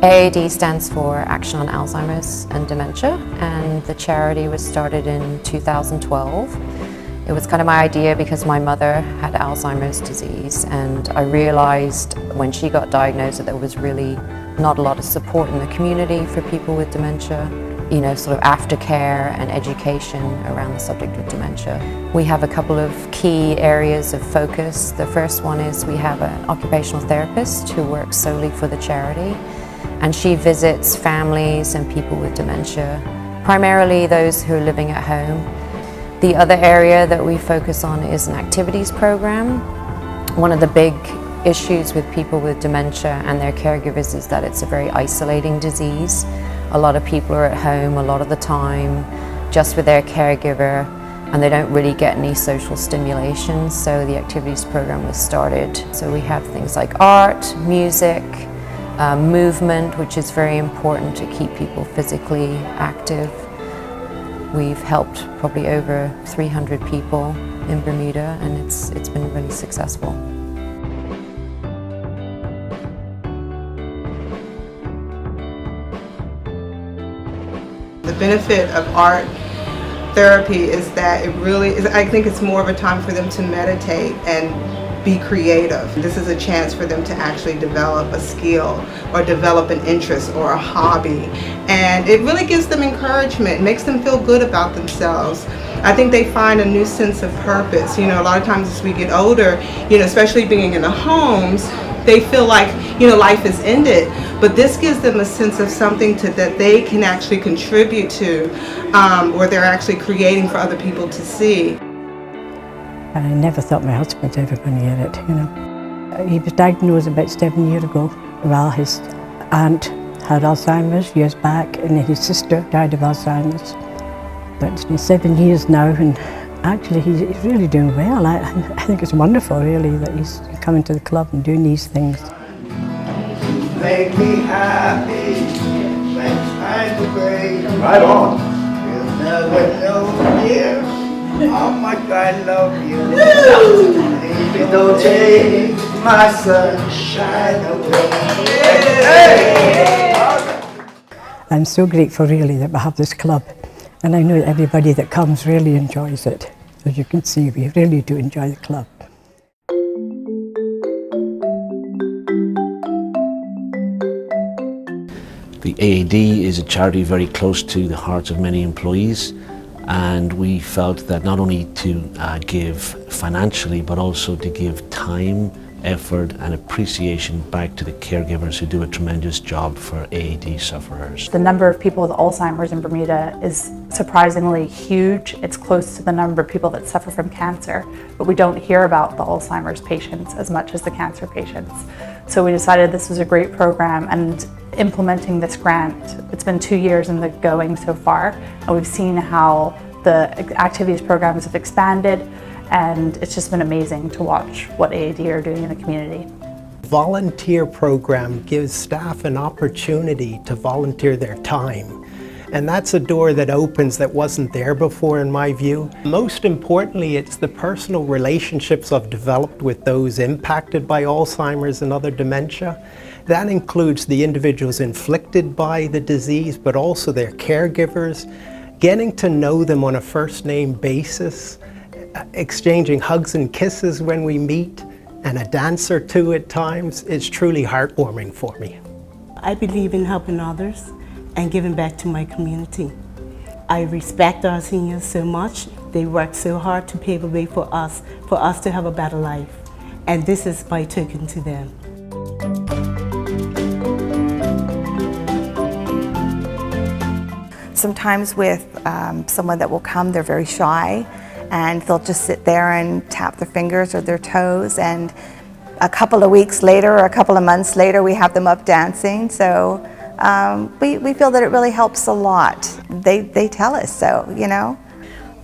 AAD stands for Action on Alzheimer's and Dementia, and the charity was started in 2012. It was kind of my idea because my mother had Alzheimer's disease, and I realized when she got diagnosed that there was really not a lot of support in the community for people with dementia, you know, sort of aftercare and education around the subject of dementia. We have a couple of key areas of focus. The first one is we have an occupational therapist who works solely for the charity, and she visits families and people with dementia, primarily those who are living at home. The other area that we focus on is an activities program. One of the big issues with people with dementia and their caregivers is that it's a very isolating disease. A lot of people are at home a lot of the time, just with their caregiver, and they don't really get any social stimulation, so the activities program was started. So we have things like art, music, movement, which is very important to keep people physically active. We've helped probably over 300 people in Bermuda, and it's been really successful. The benefit of art therapy is that it really is, I think it's more of a time for them to meditate and be creative. This is a chance for them to actually develop a skill or develop an interest or a hobby. And it really gives them encouragement, makes them feel good about themselves. I think they find a new sense of purpose. You know, a lot of times as we get older, you know, especially being in the homes, they feel like, you know, life is ended. But this gives them a sense of something that they can actually contribute to, or they're actually creating for other people to see. I never thought my husband was ever going to get it, you know. He was diagnosed about 7 years ago. Well, his aunt had Alzheimer's years back, and his sister died of Alzheimer's. But it's been 7 years now, and actually he's really doing well. I think it's wonderful, really, that he's coming to the club and doing these things. Make me happy when times are great. Right on. You'll never know, dear, how much I love you. Baby, don't take my sunshine away. Hey! I'm so grateful, really, that we have this club. And I know that everybody that comes really enjoys it. As you can see, we really do enjoy the club. The AAD is a charity very close to the hearts of many employees, and we felt that not only to give financially, but also to give time, effort and appreciation back to the caregivers who do a tremendous job for AAD sufferers. The number of people with Alzheimer's in Bermuda is surprisingly huge. It's close to the number of people that suffer from cancer, but we don't hear about the Alzheimer's patients as much as the cancer patients. So we decided this was a great program, and implementing this grant, it's been 2 years in the going so far, and we've seen how the activities programs have expanded, and it's just been amazing to watch what AAD are doing in the community. The volunteer program gives staff an opportunity to volunteer their time. And that's a door that opens that wasn't there before, in my view. Most importantly, it's the personal relationships I've developed with those impacted by Alzheimer's and other dementia. That includes the individuals inflicted by the disease, but also their caregivers, getting to know them on a first-name basis, exchanging hugs and kisses when we meet, and a dance or two at times. It's truly heartwarming for me. I believe in helping others and giving back to my community. I respect our seniors so much. They work so hard to pave a way for us to have a better life. And this is my token to them. Sometimes with someone that will come, they're very shy, and they'll just sit there and tap their fingers or their toes, and a couple of weeks later or a couple of months later we have them up dancing. So we feel that it really helps a lot. They tell us so, you know.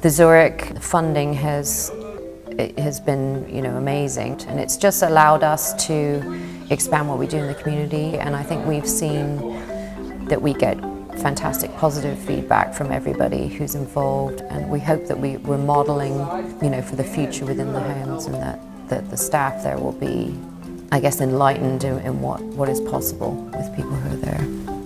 The Zurich funding has been, you know, amazing, and it's just allowed us to expand what we do in the community, and I think we've seen that we get fantastic positive feedback from everybody who's involved, and we hope that we're modeling, you know, for the future within the homes, and that the staff there will be I guess, enlightened in what is possible with people who are there.